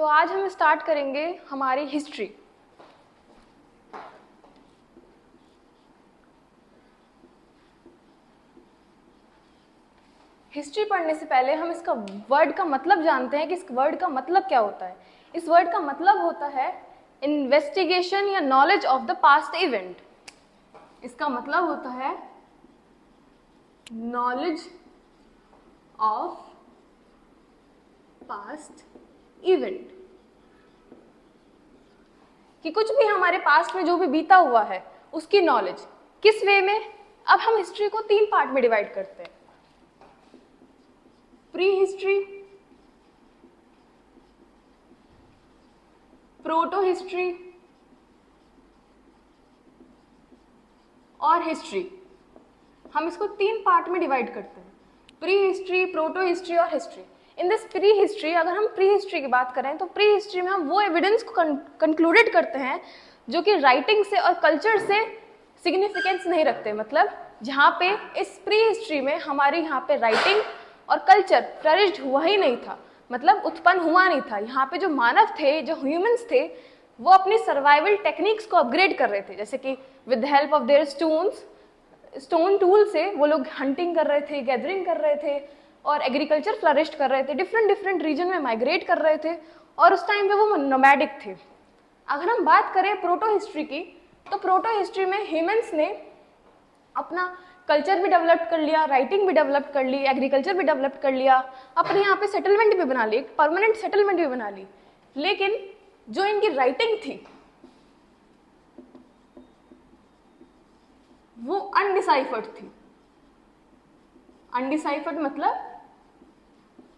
तो आज हम स्टार्ट करेंगे हमारी हिस्ट्री। हिस्ट्री पढ़ने से पहले हम इसका वर्ड का मतलब जानते हैं कि इस वर्ड का मतलब क्या होता है। इस वर्ड का मतलब होता है इन्वेस्टिगेशन या knowledge of the past event. इसका मतलब होता है नॉलेज ऑफ पास्ट इवेंट, कि कुछ भी हमारे पास्ट में जो भी बीता हुआ है उसकी नॉलेज। किस वे में? अब हम हिस्ट्री को 3 पार्ट में डिवाइड करते हैं, प्री हिस्ट्री, प्रोटो हिस्ट्री और हिस्ट्री। हम इसको 3 पार्ट में डिवाइड करते हैं, प्री हिस्ट्री, प्रोटो हिस्ट्री और history. In this pre history, अगर हम प्री हिस्ट्री की बात करें तो प्री हिस्ट्री में हम वो एविडेंस को कंक्लूडेड करते हैं जो कि राइटिंग से और कल्चर से सिग्निफिकेंस नहीं रखते। मतलब जहाँ पे इस प्री हिस्ट्री में हमारे यहाँ पे राइटिंग और कल्चर फ्लरिश्ड हुआ ही नहीं था, मतलब उत्पन्न हुआ नहीं था। यहाँ पे जो मानव थे, जो ह्यूमंस थे, वो अपनी सर्वाइवल टेक्निक्स को अपग्रेड कर रहे थे। जैसे कि with the help of their stone tool से वो लोग हंटिंग कर रहे थे, गैदरिंग कर रहे थे और एग्रीकल्चर फ्लरिश्ड कर रहे थे, डिफरेंट रीजन में माइग्रेट कर रहे थे और उस टाइम पे वो नोमैडिक थे। अगर हम बात करें प्रोटो हिस्ट्री की, तो प्रोटो हिस्ट्री में ह्यूमंस ने अपना कल्चर भी डेवलप कर लिया, राइटिंग भी डेवलप कर ली, एग्रीकल्चर भी डेवलप कर लिया, अपने यहाँ पे सेटलमेंट भी बना ली, परमानेंट सेटलमेंट भी बना ली। लेकिन जो इनकी राइटिंग थी वो अनडिसाइफर्ड थी। अनडिसाइफर्ड मतलब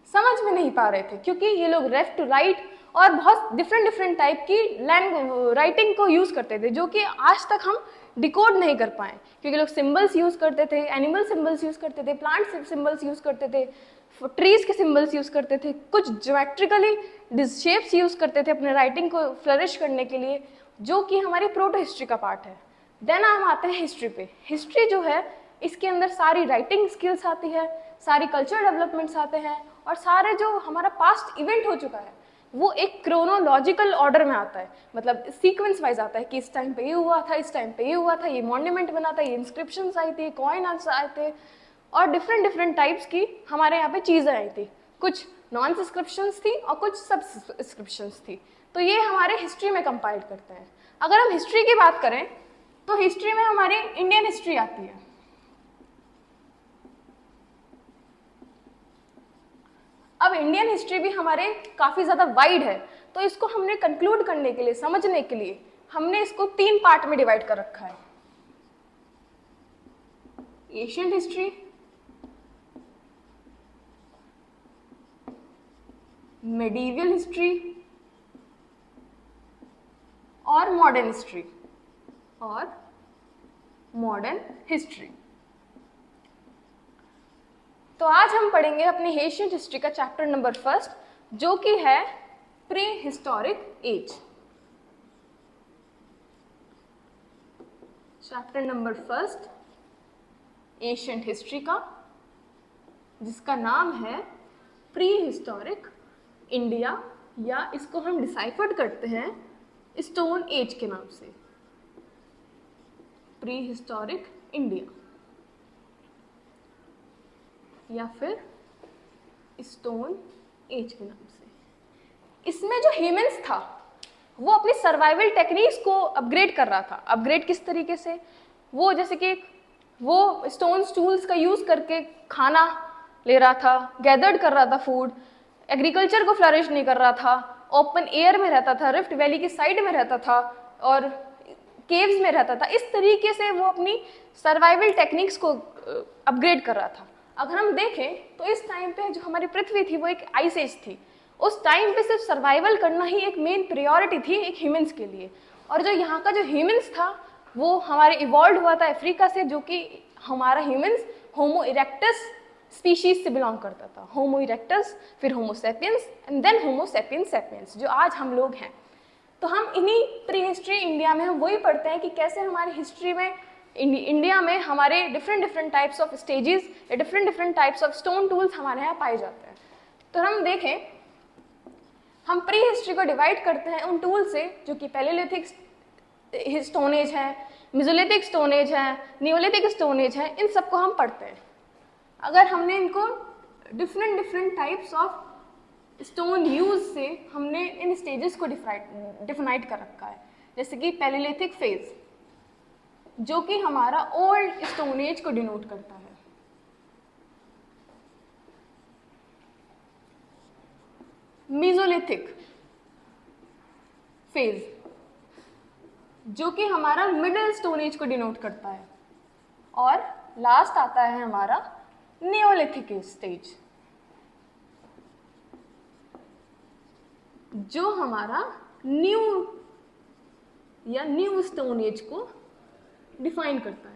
समझ में नहीं पा रहे थे, क्योंकि ये लोग लेफ्ट टू राइट और बहुत डिफरेंट टाइप की राइटिंग को यूज करते थे, जो कि आज तक हम डिकोड नहीं कर पाए। क्योंकि लोग सिंबल्स यूज करते थे, एनिमल सिंबल्स यूज करते थे, प्लांट सिंबल्स यूज करते थे, ट्रीज के सिंबल्स यूज करते थे, कुछ ज्योमेट्रिकली शेप्स यूज करते थे अपने राइटिंग को फ्लरिश करने के लिए, जो कि हमारी प्रोटो हिस्ट्री का पार्ट है। देन हम आते हैं हिस्ट्री पे। हिस्ट्री जो है इसके अंदर सारी राइटिंग स्किल्स आती है, सारी कल्चर डेवलपमेंट्स आते हैं और सारे जो हमारा पास्ट इवेंट हो चुका है वो एक क्रोनोलॉजिकल ऑर्डर में आता है, मतलब सीक्वेंस वाइज आता है कि इस टाइम पे ये हुआ था, इस टाइम पे ये हुआ था, ये मॉन्यूमेंट बना था, ये इंस्क्रिप्शंस आई थी, कॉइन आए थे और डिफरेंट टाइप्स की हमारे यहाँ पे चीज़ें आई थी। कुछ नॉन सब्सक्रिप्शंस थी और कुछ सब्सक्रिप्शंस थी। तो ये हमारे हिस्ट्री में कंपाइल करते हैं। अगर हम हिस्ट्री की बात करें तो हिस्ट्री में हमारी इंडियन हिस्ट्री आती है। अब इंडियन हिस्ट्री भी हमारे काफी ज्यादा वाइड है, तो इसको हमने कंक्लूड करने के लिए, समझने के लिए हमने इसको 3 पार्ट में डिवाइड कर रखा है, एशियंट हिस्ट्री, मेडिवल हिस्ट्री और मॉडर्न हिस्ट्री तो आज हम पढ़ेंगे अपनी एशियंट हिस्ट्री का चैप्टर नंबर 1, जो कि है prehistoric age. Chapter number 1 ancient history का, जिसका नाम है प्री हिस्टोरिक इंडिया, या इसको हम डिसाइफर्ड करते हैं स्टोन एज के नाम से, प्री हिस्टोरिक इंडिया या फिर स्टोन एज के नाम से। इसमें जो ह्यूमंस था वो अपनी सर्वाइवल टेक्निक्स को अपग्रेड कर रहा था। अपग्रेड किस तरीके से? वो जैसे कि वो स्टोन्स टूल्स का यूज करके खाना ले रहा था, गैदर्ड कर रहा था फूड, एग्रीकल्चर को फ्लरिश नहीं कर रहा था, ओपन एयर में रहता था, रिफ्ट वैली की साइड में रहता था और केव्स में रहता था। इस तरीके से वो अपनी सर्वाइवल टेक्निक्स को अपग्रेड कर रहा था। अगर हम देखें तो इस टाइम पे जो हमारी पृथ्वी थी वो एक आइस एज थी। उस टाइम पे सिर्फ सर्वाइवल करना ही एक मेन प्रायोरिटी थी एक ह्यूमंस के लिए। और जो यहाँ का जो ह्यूमंस था वो हमारे इवॉल्व हुआ था अफ्रीका से, जो कि हमारा ह्यूमंस होमो इरेक्टस स्पीशीज से बिलोंग करता था। होमो इरेक्टस, फिर homo sapiens and then homo sapiens sapiens, जो आज हम लोग हैं। तो हम इन्हीं प्री हिस्ट्री इंडिया में हम वही पढ़ते हैं कि कैसे हमारी हिस्ट्री में इंडिया में हमारे डिफरेंट टाइप्स ऑफ स्टेजेस या different types of stone tools हमारे यहाँ पाए जाते हैं। तो हम देखें हम प्री हिस्ट्री को डिवाइड करते हैं उन टूल से जो कि पैलेलिथिक स्टोन एज है, मेसोलिथिक स्टोन एज है, नियोलिथिक स्टोन एज है, इन सबको हम पढ़ते हैं। अगर हमने इनको different types of stone use से हमने इन स्टेजेस को डिफाइंड कर रखा है, जैसे कि पैलेलिथिक फेज जो कि हमारा ओल्ड स्टोन एज को डिनोट करता है। मेसोलिथिक फेज जो कि हमारा मिडिल स्टोन एज को डिनोट करता है, और लास्ट आता है हमारा नियोलिथिक स्टेज जो हमारा न्यू स्टोन एज को डिफाइन करता है।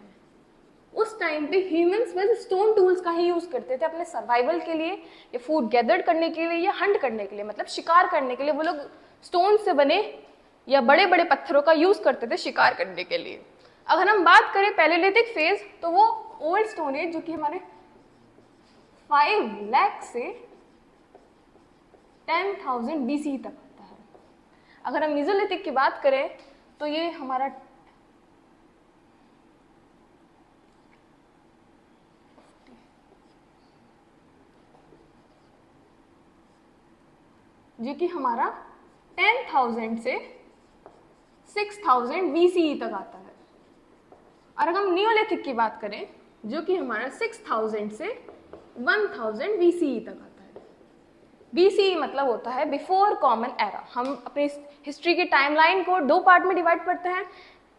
उस टाइम पे ह्यूमंस बस स्टोन टूल्स का ही यूज करते थे अपने सर्वाइवल के लिए, या फूड गैदर करने के लिए, या हंट करने के लिए, मतलब शिकार करने के लिए। वो लोग स्टोन से बने या बड़े बड़े पत्थरों का यूज करते थे शिकार करने के लिए। अगर हम बात करें पैलेलिथिक फेज, तो वो ओल्ड स्टोन एज जो कि हमारे 5 लाख से 10,000 BC तक आता है। अगर हम मेसोलिथिक की बात करें तो ये हमारा जो कि हमारा 10,000 से 6,000 BCE तक आता है। और अगर हम नियोलिथिक की बात करें जो कि हमारा 6,000 से 1,000 BCE तक आता है। BCE मतलब होता है बिफोर कॉमन एरा। हम अपनी हिस्ट्री की टाइमलाइन को 2 पार्ट में डिवाइड करते हैं।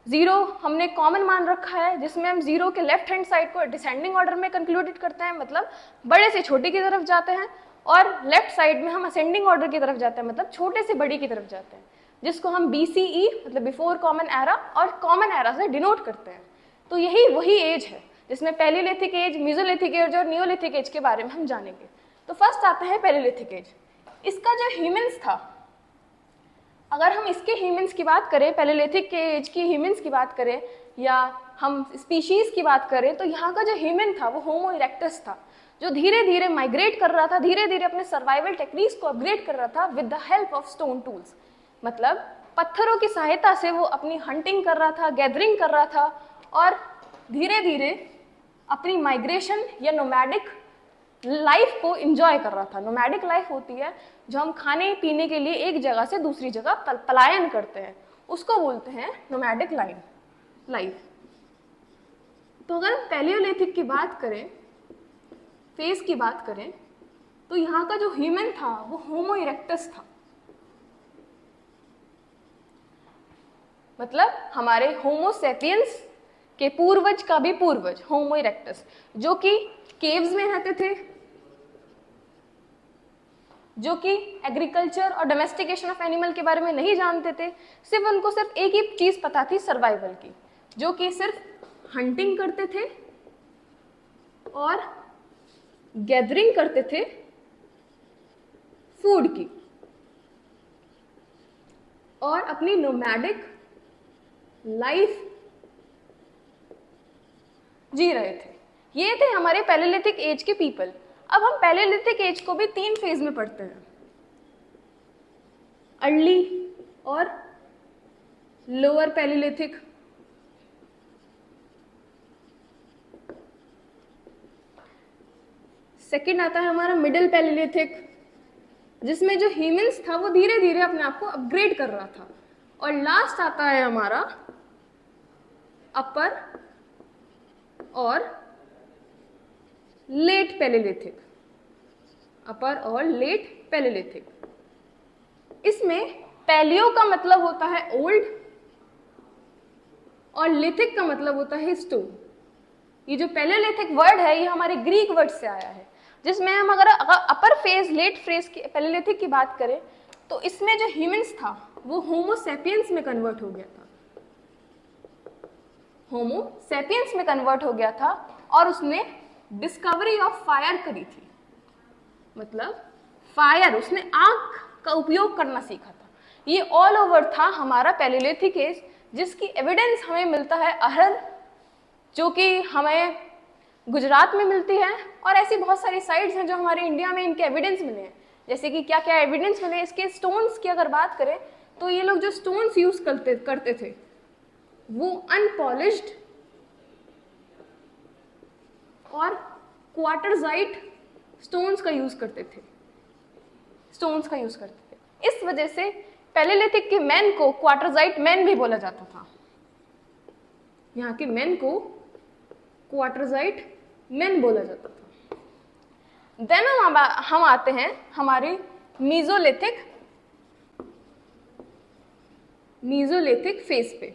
0 हमने कॉमन मान रखा है, जिसमें हम 0 के लेफ्ट हैंड साइड को डिसेंडिंग ऑर्डर में कंक्लूडेड करते हैं, मतलब बड़े से छोटे की तरफ जाते हैं, और लेफ्ट साइड में हम असेंडिंग ऑर्डर की तरफ जाते हैं, मतलब छोटे से बड़ी की तरफ जाते हैं, जिसको हम BCE मतलब बिफोर कॉमन एरा और कॉमन एरा से डिनोट करते हैं। तो यही वही एज है जिसमें पैलेलिथिक एज, मेसोलिथिक एज और नियोलिथिक एज के बारे में हम जानेंगे। तो फर्स्ट आता है पैलेलिथिक एज। इसका जो ह्यूमंस था, अगर हम इसके ह्यूमंस की बात करें, पैलेलिथिक के एज की ह्यूमंस की बात करें, या हम स्पीशीज की बात करें, तो यहाँ का जो ह्यूमन था वो होमो इरेक्टस था, जो धीरे धीरे माइग्रेट कर रहा था, धीरे धीरे अपने सर्वाइवल टेक्निक्स को अपग्रेड कर रहा था with the help of stone tools. मतलब पत्थरों की सहायता से वो अपनी हंटिंग कर रहा था, गैदरिंग कर रहा था, और धीरे धीरे अपनी माइग्रेशन या नोमैडिक लाइफ को एंजॉय कर रहा था। नोमैडिक लाइफ होती है जो हम खाने पीने के लिए एक जगह से दूसरी जगह पलायन करते हैं, उसको बोलते हैं नोमैडिक लाइफ। तो अगर पैलियोलिथिक की बात करें, फेज की बात करें, तो यहाँ का जो ह्यूमन था वो होमो इरेक्टस था। मतलब हमारे होमो सेपियंस के पूर्वज का भी पूर्वज होमो इरेक्टस, जो कि केव्स में रहते थे, जो कि एग्रीकल्चर और डोमेस्टिकेशन ऑफ एनिमल के बारे में नहीं जानते थे। सिर्फ उनको सिर्फ एक ही चीज पता थी सर्वाइवल की, जो कि सिर्फ हंटिंग करते थे और गैदरिंग करते थे फूड की, और अपनी नोमैडिक लाइफ जी रहे थे। ये थे हमारे पैलेलिथिक एज के पीपल। अब हम पैलेलिथिक एज को भी 3 फेज में पढ़ते हैं, अर्ली और लोअर पैलेलिथिक। सेकंड आता है हमारा मिडिल पैलेलिथिक, जिसमें जो ह्यूमंस था वो धीरे धीरे अपने आप को अपग्रेड कर रहा था। और लास्ट आता है हमारा अपर और लेट पैलेलिथिक। अपर और लेट पैलेलिथिक, इसमें पैलियो का मतलब होता है ओल्ड और लिथिक का मतलब होता है स्टोन। ये जो पैलेलिथिक वर्ड है ये हमारे ग्रीक वर्ड से आया है, जिसमें हम अगर अपर फेज लेट फेज की पैलेलिथिक की बात करें, तो इसमें जो ह्यूमंस था वो होमो सेपियंस में कन्वर्ट हो गया था। होमो सेपियंस में कन्वर्ट हो गया था, और उसने डिस्कवरी ऑफ फायर करी थी। मतलब फायर, उसने आग का उपयोग करना सीखा था। ये ऑल ओवर था हमारा पैलेलिथिक एज, जिसकी एविडेंस हमें मिलता है अहरन, जो कि हमें गुजरात में मिलती है, और ऐसी बहुत सारी साइट्स हैं जो हमारे इंडिया में इनके एविडेंस मिले हैं। जैसे कि क्या क्या एविडेंस मिले इसके। स्टोन्स की अगर बात करें तो ये लोग जो स्टोन्स यूज करते थे वो अनपॉलिश्ड और क्वार्टरजाइट स्टोन्स का यूज करते थे, इस वजह से पैलेलिथिक के मैन को क्वार्टरजाइट मैन भी बोला जाता था। यहाँ के मैन को क्वार्टरजाइट मैन बोला जाता था। देन हम आते हैं हमारे मीजोलिथिक फेज पे,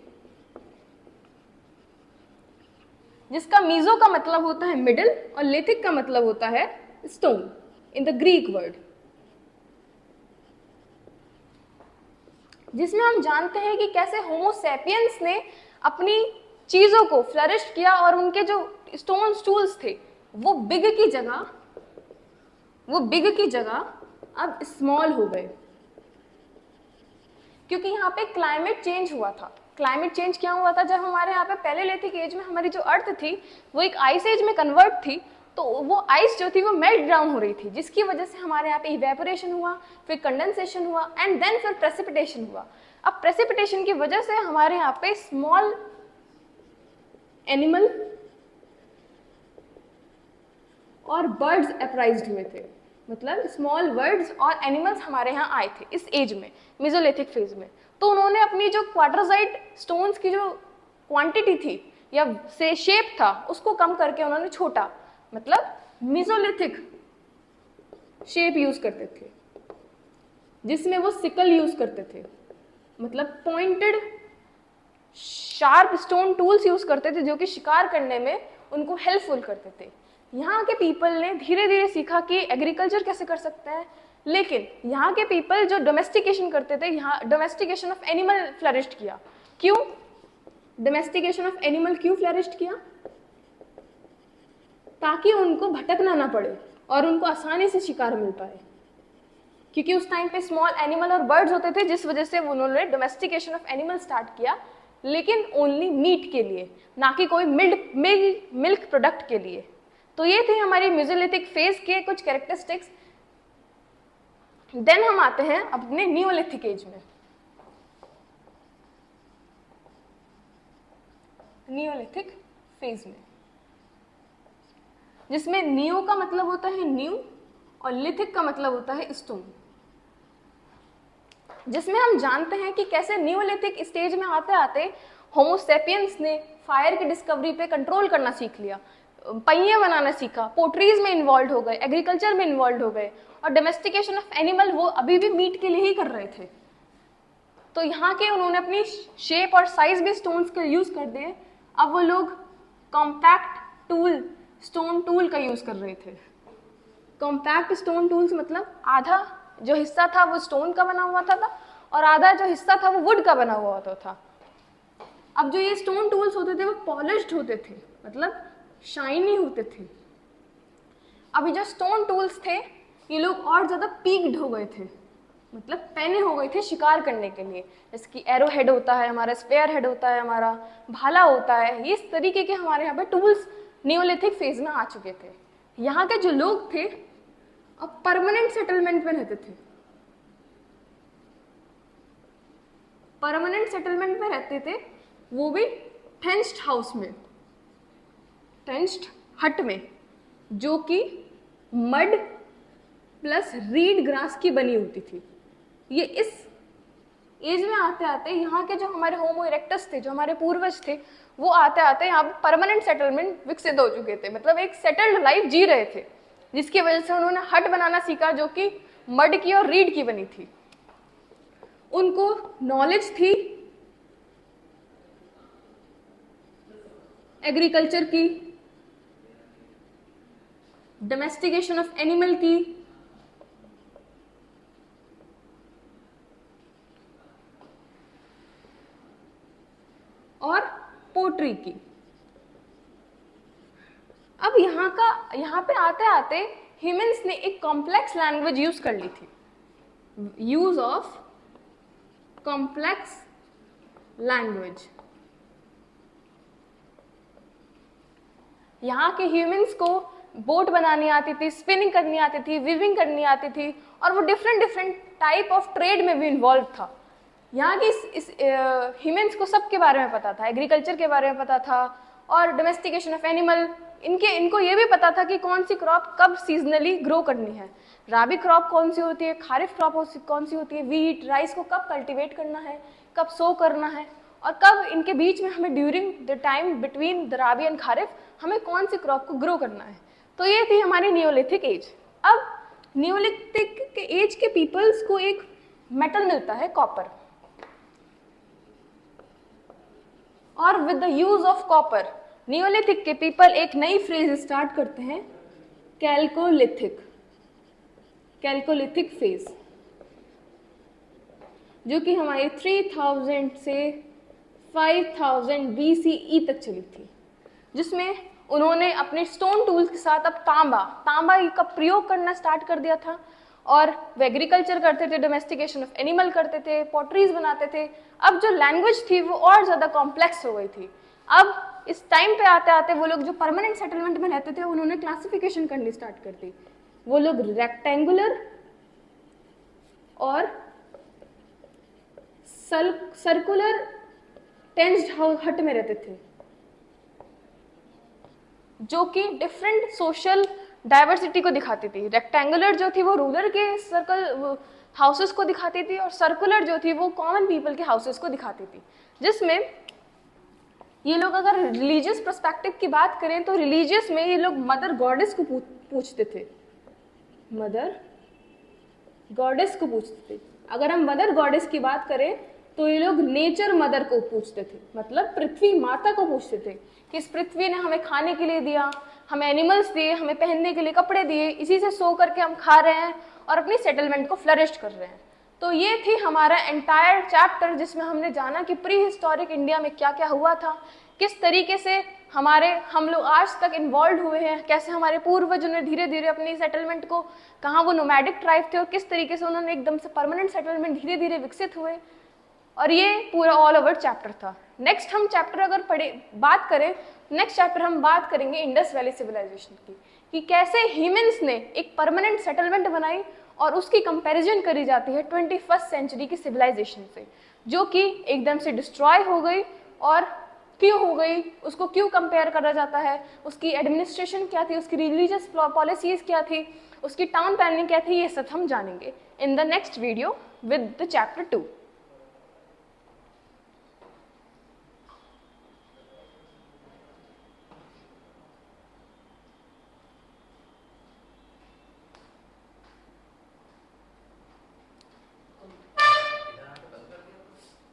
जिसका मीजो का मतलब होता है मिडिल और लिथिक का मतलब होता है stone in the Greek word, जिसमें हम जानते हैं कि कैसे होमोसेपियंस ने अपनी चीजों को फ्लरिश किया और उनके जो स्टोन्स टूल्स थे वो बिग की जगह अब स्मॉल हो गए, क्योंकि यहाँ पे क्लाइमेट चेंज हुआ था। क्लाइमेट चेंज क्या हुआ था? जब हमारे यहाँ पे पैलेलिथिक एज में हमारी जो अर्थ थी वो एक आइस एज में कन्वर्ट थी, तो वो आइस जो थी वो मेल्ट डाउन हो रही थी, जिसकी वजह से हमारे यहाँ पे इवेपोरेशन हुआ, फिर कंडेंसेशन हुआ एंड देन फिर प्रेसिपिटेशन हुआ। अब प्रेसिपिटेशन की वजह से हमारे यहाँ पे स्मॉल एनिमल और बर्ड्स अपराइज्ड हुए थे, मतलब स्मॉल बर्ड्स और एनिमल्स हमारे यहाँ आए थे इस एज में, मेसोलिथिक फेज में। तो उन्होंने अपनी जो क्वार्टरजाइट स्टोन्स की जो क्वांटिटी थी या से शेप था उसको कम करके उन्होंने छोटा, मतलब मेसोलिथिक शेप यूज करते थे, जिसमें वो सिकल यूज करते थे, मतलब pointed sharp stone tools use करते थे जो कि शिकार करने में उनको हेल्पफुल करते थे। यहाँ के पीपल ने धीरे धीरे सीखा कि एग्रीकल्चर कैसे कर सकते हैं, लेकिन यहाँ के पीपल जो डोमेस्टिकेशन करते थे, यहाँ डोमेस्टिकेशन ऑफ एनिमल फ्लरिश्ड किया। क्यों डोमेस्टिकेशन ऑफ एनिमल क्यों फ्लरिश्ड किया? ताकि उनको भटकना ना पड़े और उनको आसानी से शिकार मिल पाए, क्योंकि उस टाइम पे स्मॉल एनिमल और बर्ड्स होते थे, जिस वजह से उन्होंने डोमेस्टिकेशन ऑफ एनिमल स्टार्ट किया, लेकिन ओनली मीट के लिए, ना कि कोई मिल्क प्रोडक्ट के लिए। तो ये थे हमारी मेसोलिथिक फेज के कुछ कैरेक्टरिस्टिक्स। देन हम आते हैं अपने नियोलिथिक एज में। नियोलिथिक फेज में, जिसमें नियो का मतलब होता है न्यू और लिथिक का मतलब होता है स्टोन, जिसमें हम जानते हैं कि कैसे नियोलिथिक स्टेज में आते आते होमोसेपियंस ने फायर की डिस्कवरी पे कंट्रोल करना सीख लिया, पहिए बनाना सीखा, पोट्रीज में इन्वॉल्व हो गए, एग्रीकल्चर में इन्वॉल्व हो गए, और डोमेस्टिकेशन ऑफ एनिमल वो अभी भी मीट के लिए ही कर रहे थे। तो यहाँ के उन्होंने अपनी शेप और साइज भी स्टोन्स के यूज कर दिए। अब वो लोग कॉम्पैक्ट टूल, स्टोन टूल का यूज कर रहे थे। कॉम्पैक्ट स्टोन टूल्स मतलब आधा जो हिस्सा था वो स्टोन का बना हुआ था और आधा जो हिस्सा था वो वुड का बना हुआ होता था। अब जो ये स्टोन टूल्स होते थे वो पॉलिश्ड होते थे, मतलब शाइनी होते थे। अभी जो स्टोन टूल्स थे ये लोग और ज़्यादा पीक्ड हो गए थे, मतलब पहने हो गए थे शिकार करने के लिए, जैसे कि एरो हेड होता है हमारा, स्पेयर हेड होता है हमारा, भाला होता है, ये इस तरीके के हमारे यहाँ पे टूल्स नियोलिथिक फेज में आ चुके थे। यहाँ के जो लोग थे अब परमानेंट सेटलमेंट में रहते थे, परमानेंट सेटलमेंट में रहते थे, वो भी टेंच्ड हाउस में, टेंच्ड हट में, जो कि मड प्लस रीड ग्रास की बनी होती थी। ये इस एज में आते आते यहाँ के जो हमारे होमो इरेक्टस थे, जो हमारे पूर्वज थे, वो आते आते यहाँ पे परमानेंट सेटलमेंट विकसित हो चुके थे, मतलब एक सेटल्ड लाइफ जी रहे थे, जिसकी वजह से उन्होंने हट बनाना सीखा जो कि मड की और रीड की बनी थी। उनको नॉलेज थी एग्रीकल्चर की, डोमेस्टिकेशन ऑफ एनिमल की, और पोट्री की। अब यहाँ पे आते आते ह्यूमंस ने एक कॉम्प्लेक्स लैंग्वेज यूज कर ली थी, यूज ऑफ कॉम्प्लेक्स लैंग्वेज। यहाँ के ह्यूमंस को बोट बनानी आती थी, स्पिनिंग करनी आती थी, वीविंग करनी आती थी, और वो different different type of trade में भी इन्वॉल्व था। यहाँ की इस ह्यूमन्स को सब के बारे में पता था, एग्रीकल्चर के बारे में पता था, और डोमेस्टिकेशन ऑफ एनिमल, इनको ये भी पता था कि कौन सी क्रॉप कब सीजनली ग्रो करनी है, राबी क्रॉप कौन सी होती है, खारिफ क्रॉप कौन सी होती है, वीट राइस को कब कल्टीवेट करना है, कब सो करना है, और कब इनके बीच में हमें during the time between the rabi and kharif हमें कौन सी क्रॉप को ग्रो करना है। तो ये थी हमारी नियोलिथिक एज। अब नियोलिथिक के एज के पीपल्स को एक मेटल मिलता है, कॉपर, और with the use of copper Neolithic के पीपल एक नई फ्रेज स्टार्ट करते हैं, कैल्कोलिथिक, कैल्कोलिथिक फेज, जो कि हमारी 3000 से 5000 BCE तक चली थी, जिसमें उन्होंने अपने स्टोन टूल्स के साथ अब तांबा का प्रयोग करना स्टार्ट कर दिया था, और वे एग्रीकल्चर करते थे, डोमेस्टिकेशन ऑफ एनिमल करते थे, पॉटरीज बनाते थे। अब जो लैंग्वेज थी वो और ज़्यादा कॉम्प्लेक्स हो गई थी। अब इस टाइम पे आते आते वो लोग जो परमानेंट सेटलमेंट में रहते थे उन्होंने क्लासिफिकेशन करनी स्टार्ट कर दी। वो लोग रेक्टेंगुलर और सर्कुलर टेंस्ड हट में रहते थे, जो कि डिफरेंट सोशल डाइवर्सिटी को दिखाती थी। रेक्टेंगुलर जो थी वो रूलर के सर्कल हाउसेस को दिखाती थी, और सर्कुलर जो थी वो कॉमन पीपल के हाउसेस को दिखाती थी, जिसमें ये लोग अगर रिलीजियस पर्सपेक्टिव की बात करें तो रिलीजियस में ये लोग मदर गॉडेस को पूछते थे, मदर गॉडेस को पूछते थे। अगर हम मदर गॉडेस की बात करें तो ये लोग नेचर मदर को पूछते थे, मतलब पृथ्वी माता को पूछते थे कि इस पृथ्वी ने हमें खाने के लिए दिया, हमें एनिमल्स दिए, हमें पहनने के लिए कपड़े दिए, इसी से सो करके हम खा रहे हैं और अपनी सेटलमेंट को फ्लरिश कर रहे हैं। तो ये थी हमारा एंटायर चैप्टर, जिसमें हमने जाना कि प्री हिस्टोरिक इंडिया में क्या क्या हुआ था, किस तरीके से हम लोग आज तक इन्वॉल्व हुए हैं, कैसे हमारे पूर्वजों ने धीरे धीरे अपनी सेटलमेंट को, कहाँ वो नोमैडिक ट्राइब थे और किस तरीके से उन्होंने एकदम से परमानेंट सेटलमेंट धीरे धीरे विकसित हुए। और ये पूरा ऑल ओवर चैप्टर था। नेक्स्ट हम चैप्टर अगर बात करें, नेक्स्ट चैप्टर हम बात करेंगे इंडस वैली सिविलाइजेशन की, कि कैसे ह्यूमंस ने एक परमानेंट सेटलमेंट बनाई और उसकी कंपैरिजन करी जाती है 21st सेंचुरी की सिविलाइजेशन से, जो कि एकदम से डिस्ट्रॉय हो गई। और क्यों हो गई, उसको क्यों कंपेयर करा जाता है, उसकी एडमिनिस्ट्रेशन क्या थी, उसकी रिलीजियस पॉलिसीज क्या थी, उसकी टाउन प्लानिंग क्या थी, ये सब हम जानेंगे in the next video with the chapter 2।